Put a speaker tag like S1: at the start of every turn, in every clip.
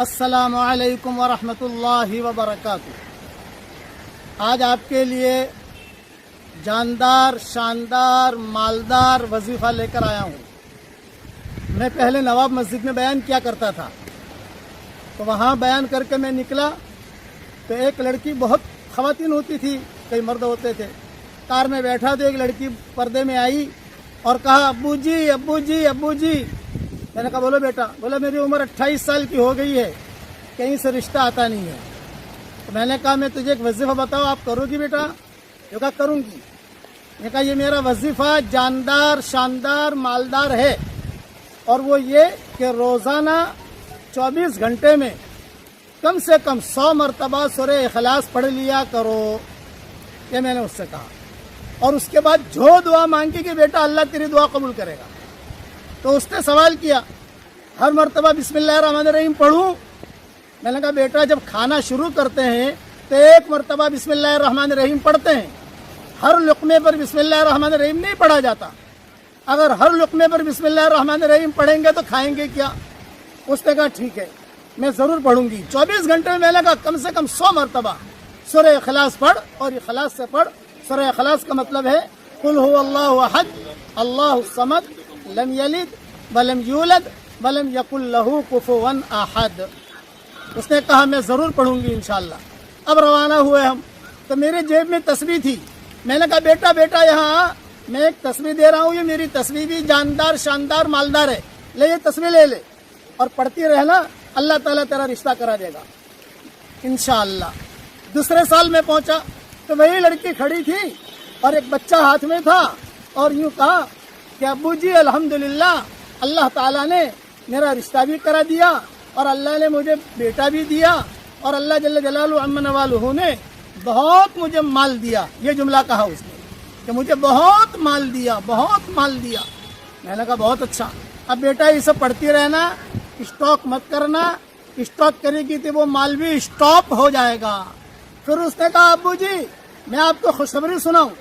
S1: السلام علیکم ورحمۃ اللہ وبرکاتہ۔ آج آپ کے لیے جاندار، شاندار، مالدار وظیفہ لے کر آیا ہوں۔ میں پہلے نواب مسجد میں بیان کیا کرتا تھا، تو وہاں بیان کر کے میں نکلا تو ایک لڑکی، بہت خواتین ہوتی تھی، کئی مرد ہوتے تھے، کار میں بیٹھا تو ایک لڑکی پردے میں آئی اور کہا ابو جی ابو جی ابو جی۔ میں نے کہا بولو بیٹا۔ بولا میری عمر 28 سال کی ہو گئی ہے، کہیں سے رشتہ آتا نہیں ہے۔ تو میں نے کہا میں تجھے ایک وظیفہ بتاؤ، آپ کرو گی بیٹا؟ یہ کہا کروں گی۔ میں نے کہا یہ میرا وظیفہ جاندار، شاندار، مالدار ہے، اور وہ یہ کہ روزانہ 24 گھنٹے میں کم سے کم 100 مرتبہ سورہ اخلاص پڑھ لیا کرو۔ یہ میں نے اس سے کہا، اور اس کے بعد جو دعا مانگی کہ بیٹا اللہ تیری دعا قبول کرے گا۔ تو اس نے سوال کیا ہر مرتبہ بسم اللہ الرحمن الرحیم پڑھوں؟ میں نے کہا بیٹا جب کھانا شروع کرتے ہیں تو ایک مرتبہ بسم اللہ الرحمن الرحیم پڑھتے ہیں، ہر لقمے پر بسم اللہ الرحمن الرحیم نہیں پڑھا جاتا۔ اگر ہر لقمے پر بسم اللہ الرحمن الرحیم پڑھیں گے تو کھائیں گے کیا؟ اس نے کہا ٹھیک ہے میں ضرور پڑھوں گی۔ 24 گھنٹے میں نے کہا کم سے کم 100 مرتبہ سورہ اخلاص پڑھ، اور اخلاص سے پڑھ۔ سورہ اخلاص کا مطلب ہے قل هو اللہ احد اللہ الصمد لم یلد ولم یولد ولم یکن لہ کفوا احد۔ اس نے کہا میں ضرور پڑھوں گی انشاءاللہ۔ اب روانہ ہوئے ہم، تو میرے جیب میں تسبیح تھی۔ میں نے کہا بیٹا بیٹا یہاں میں ایک تسبیح دے رہا ہوں، یہ میری تسبیح بھی جاندار، شاندار، مالدار ہے، لے یہ تسبیح لے لے اور پڑھتی رہنا، اللہ تعالیٰ تیرا رشتہ کرا دے گا انشاءاللہ۔ دوسرے سال میں پہنچا تو وہی لڑکی کھڑی تھی اور ایک بچہ ہاتھ میں تھا، اور یوں کہا کہ ابو جی الحمدللہ اللہ تعالیٰ نے میرا رشتہ بھی کرا دیا، اور اللہ نے مجھے بیٹا بھی دیا، اور اللہ جل جلالہ عم نوالہ نے بہت مجھے مال دیا۔ یہ جملہ کہا اس نے کہ مجھے بہت مال دیا، بہت مال دیا۔ میں نے کہا بہت اچھا، اب بیٹا یہ سب پڑھتی رہنا، اسٹاک مت کرنا، اسٹاک کرے گی تو وہ مال بھی اسٹاپ ہو جائے گا۔ پھر اس نے کہا ابو جی میں آپ کو خوشخبری سناؤں،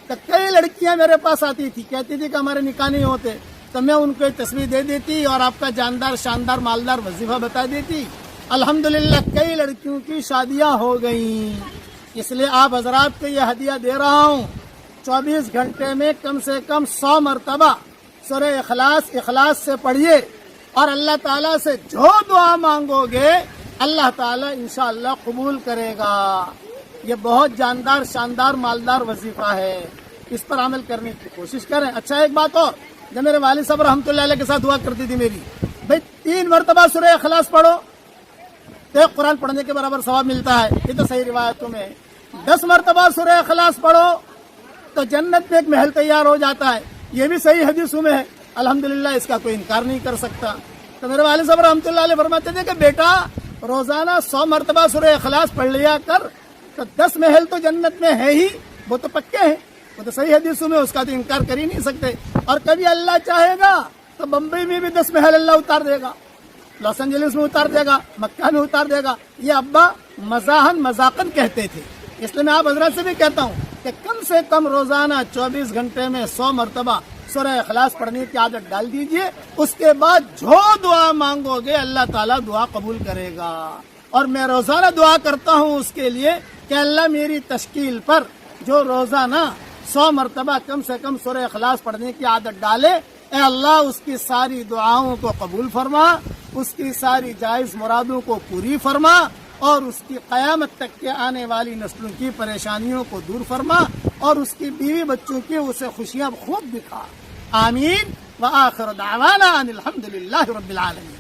S1: تو کئی لڑکیاں میرے پاس آتی تھی، کہتی تھی کہ ہمارے نکاح نہیں ہوتے، تو میں ان کو تصویر دے دیتی اور آپ کا جاندار، شاندار، مالدار وظیفہ بتا دیتی۔ الحمدللہ کئی لڑکیوں کی شادیاں ہو گئیں۔ اس لیے آپ حضرات کو یہ ہدیہ دے رہا ہوں، 24 گھنٹے میں کم سے کم 100 مرتبہ سورہ اخلاص سے پڑھیے، اور اللہ تعالیٰ سے جو دعا مانگو گے اللہ تعالیٰ انشاءاللہ قبول کرے گا۔ یہ بہت جاندار، شاندار، مالدار وظیفہ ہے، اس پر عمل کرنے کی کوشش کریں۔ اچھا ایک بات اور، جب میرے والد صاحب رحمۃ اللہ علیہ کے ساتھ ہوا کرتی تھی میری، بھائی 3 مرتبہ سورہ اخلاص پڑھو تو ایک قرآن پڑھنے کے برابر ثواب ملتا ہے، یہ تو صحیح روایتوں میں۔ 10 مرتبہ سورہ اخلاص پڑھو تو جنت میں ایک محل تیار ہو جاتا ہے، یہ بھی صحیح حدیثوں میں ہے۔ الحمدللہ اس کا کوئی انکار نہیں کر سکتا۔ تو میرے والد صاحب رحمۃ اللہ علیہ فرماتے تھے کہ بیٹا روزانہ 100 مرتبہ سورہ اخلاص پڑھ لیا کر، تو 10 محل تو جنت میں ہے ہی، وہ تو پکے ہیں، وہ تو صحیح حدیثوں میں، اس کا تو انکار کر ہی نہیں سکتے۔ اور کبھی اللہ چاہے گا تو بمبئی میں بھی 10 محل اللہ اتار دے گا، لاس اینجلس میں اتار دے گا، مکہ میں اتار دے گا۔ یہ ابا مزاحن کہتے تھے، اس لیے میں آپ حضرات سے بھی کہتا ہوں کہ کم سے کم روزانہ 24 گھنٹے میں 100 مرتبہ سورہ اخلاص پڑھنے کی عادت ڈال دیجئے۔ اس کے بعد جو دعا مانگو گے اللہ تعالیٰ دعا قبول کرے گا۔ اور میں روزانہ دعا کرتا ہوں اس کے لیے کہ اللہ میری تشکیل پر جو روزانہ 100 مرتبہ کم سے کم سورہ اخلاص پڑھنے کی عادت ڈالے، اے اللہ اس کی ساری دعاؤں کو قبول فرما، اس کی ساری جائز مرادوں کو پوری فرما، اور اس کی قیامت تک کے آنے والی نسلوں کی پریشانیوں کو دور فرما، اور اس کی بیوی بچوں کی اسے خوشیاں خوب دکھا۔ آمین۔ وآخر دعوانا ان الحمدللہ رب العالمین۔